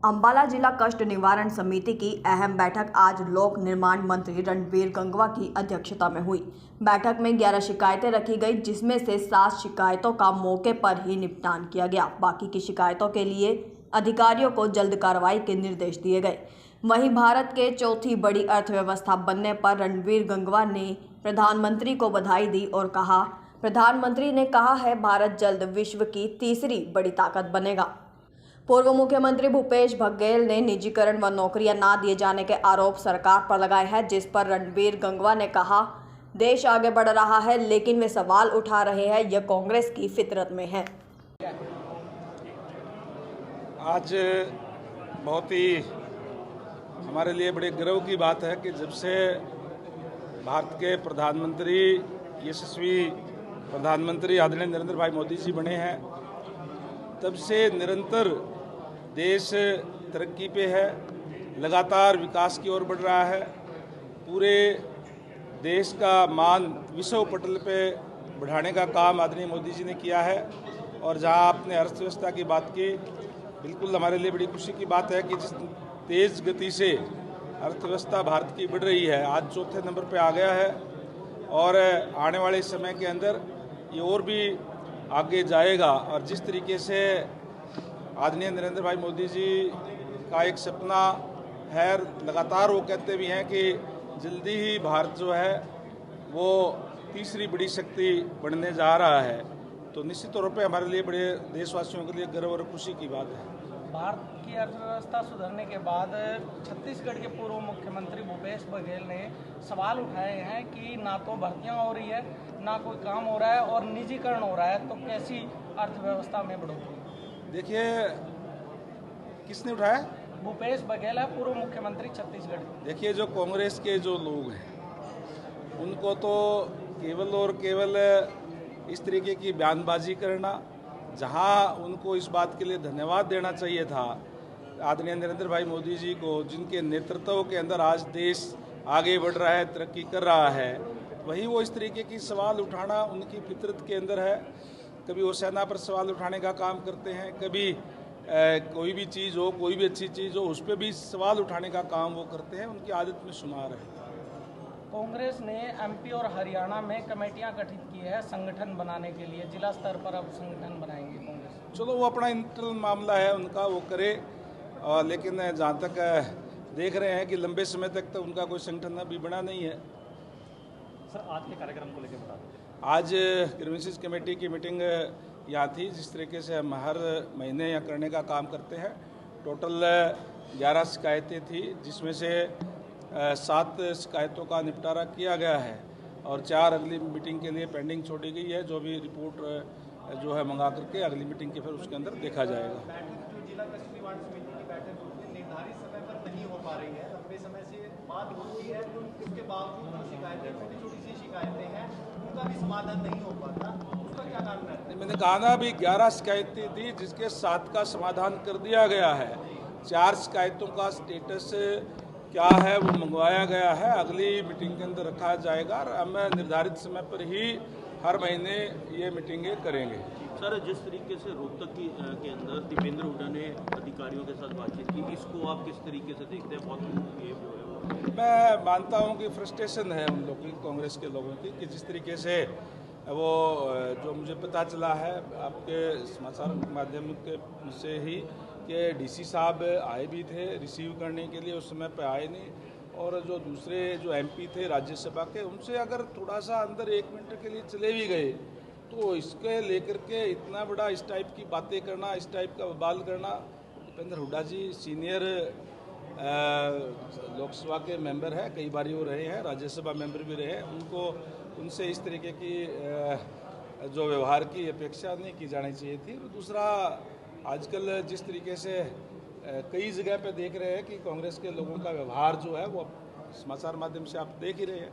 अंबाला जिला कष्ट निवारण समिति की अहम बैठक आज लोक निर्माण मंत्री रणबीर गंगवा की अध्यक्षता में हुई। बैठक में 11 शिकायतें रखी गई, जिसमें से 7 शिकायतों का मौके पर ही निपटान किया गया। बाकी की शिकायतों के लिए अधिकारियों को जल्द कार्रवाई के निर्देश दिए गए। वहीं भारत के चौथी बड़ी अर्थव्यवस्था बनने पर रणबीर गंगवा ने प्रधानमंत्री को बधाई दी और कहा, प्रधानमंत्री ने कहा है भारत जल्द विश्व की तीसरी बड़ी ताकत बनेगा। पूर्व मुख्यमंत्री भूपेश बघेल ने निजीकरण व नौकरियां ना दिए जाने के आरोप सरकार पर लगाए हैं, जिस पर रणबीर गंगवा ने कहा, देश आगे बढ़ रहा है लेकिन वे सवाल उठा रहे हैं, यह कांग्रेस की फितरत में है। आज बहुत ही हमारे लिए बड़े गर्व की बात है कि जब से भारत के प्रधानमंत्री यशस्वी प्रधानमंत्री आदरणीय नरेंद्र भाई मोदी जी बने हैं, तब से निरंतर देश तरक्की पे है, लगातार विकास की ओर बढ़ रहा है। पूरे देश का मान विश्व पटल पे बढ़ाने का काम आदरणीय मोदी जी ने किया है। और जहां आपने अर्थव्यवस्था की बात की, बिल्कुल हमारे लिए बड़ी खुशी की बात है कि जिस तेज़ गति से अर्थव्यवस्था भारत की बढ़ रही है, आज चौथे नंबर पे आ गया है और आने वाले समय के अंदर ये और भी आगे जाएगा। और जिस तरीके से आदरणीय नरेंद्र भाई मोदी जी का एक सपना है, लगातार वो कहते भी हैं कि जल्दी ही भारत जो है वो तीसरी बड़ी शक्ति बनने जा रहा है, तो निश्चित तौर पे हमारे लिए बड़े देशवासियों के लिए गर्व और खुशी की बात है। भारत की अर्थव्यवस्था सुधरने के बाद छत्तीसगढ़ के पूर्व मुख्यमंत्री भूपेश बघेल ने सवाल उठाए हैं कि ना तो भर्तियां हो रही है, ना कोई काम हो रहा है और निजीकरण हो रहा है, तो कैसी अर्थव्यवस्था में बढ़ोतरी? देखिए, किसने उठाया? भूपेश बघेल है, पूर्व मुख्यमंत्री छत्तीसगढ़। देखिए, जो कांग्रेस के जो लोग हैं उनको तो केवल और केवल इस तरीके की बयानबाजी करना, जहां उनको इस बात के लिए धन्यवाद देना चाहिए था आदरणीय नरेंद्र भाई मोदी जी को, जिनके नेतृत्व के अंदर आज देश आगे बढ़ रहा है, तरक्की कर रहा है, वही वो इस तरीके की सवाल उठाना उनकी फितरत के अंदर है। कभी वो सेना पर सवाल उठाने का काम करते हैं, कभी कोई भी चीज़ हो, कोई भी अच्छी चीज़ हो, उस पर भी सवाल उठाने का काम वो करते हैं, उनकी आदत में शुमार है। कांग्रेस ने एमपी और हरियाणा में कमेटियां गठित की है संगठन बनाने के लिए, जिला स्तर पर अब संगठन बनाएंगे कांग्रेस। चलो, वो अपना इंटरनल मामला है उनका, वो करे। लेकिन जहाँ तक देख रहे हैं कि लंबे समय तक तो उनका कोई संगठन अभी बना नहीं है। सर, आज के कार्यक्रम को लेकर बता दें। आज ग्रीवेंसेस कमेटी की मीटिंग यहाँ थी, जिस तरीके से हम हर महीने यहाँ करने का काम करते हैं। टोटल 11 शिकायतें थी, जिसमें से 7 शिकायतों का निपटारा किया गया है और 4 अगली मीटिंग के लिए पेंडिंग छोड़ी गई है, जो भी रिपोर्ट जो है मंगा करके अगली मीटिंग के फिर उसके अंदर देखा जाएगा। जो जिला कष्ट निवारण समिति की बैठक निर्धारित समय पर नहीं हो पा रही है, लंबे समय से बात होती है, उसके बावजूद जो शिकायतें, छोटी छोटी सी शिकायतें हैं, उनका भी समाधान नहीं हो पाता, उसका क्या कारण है? मैंने कहा ना, अभी 11 शिकायतें थी, जिसके 7 का समाधान कर दिया गया है। 4 शिकायतों का स्टेटस क्या है वो मंगवाया गया है, अगली मीटिंग के अंदर रखा जाएगा और हम निर्धारित समय पर ही हर महीने ये मीटिंगें करेंगे। सर, जिस तरीके से रोहतक के अंदर दीपेंद्र हुड्डा ने अधिकारियों के साथ बातचीत की, इसको आप किस तरीके से देखते हैं? बहुत ये जो है, मैं मानता हूँ कि फ्रस्ट्रेशन है उन लोगों की, कांग्रेस के लोगों की, कि जिस तरीके से वो जो मुझे पता चला है आपके समाचार माध्यम के से ही कि डीसी साहब आए भी थे रिसीव करने के लिए, उस समय पे आए नहीं, और जो दूसरे जो एमपी थे राज्यसभा के, उनसे अगर थोड़ा सा अंदर 1 मिनट के लिए चले भी गए, तो इसके लेकर के इतना बड़ा इस टाइप की बातें करना, इस टाइप का बवाल करना। दीपेंद्र हुड्डा जी सीनियर लोकसभा के मेंबर है, कई बार वो रहे हैं, राज्यसभा मेंबर भी रहे हैं, उनको उनसे इस तरीके की जो व्यवहार की अपेक्षा नहीं की जानी चाहिए थी। दूसरा, आजकल जिस तरीके से कई जगह पे देख रहे हैं कि कांग्रेस के लोगों का व्यवहार जो है वो समाचार माध्यम से आप देख ही रहे हैं।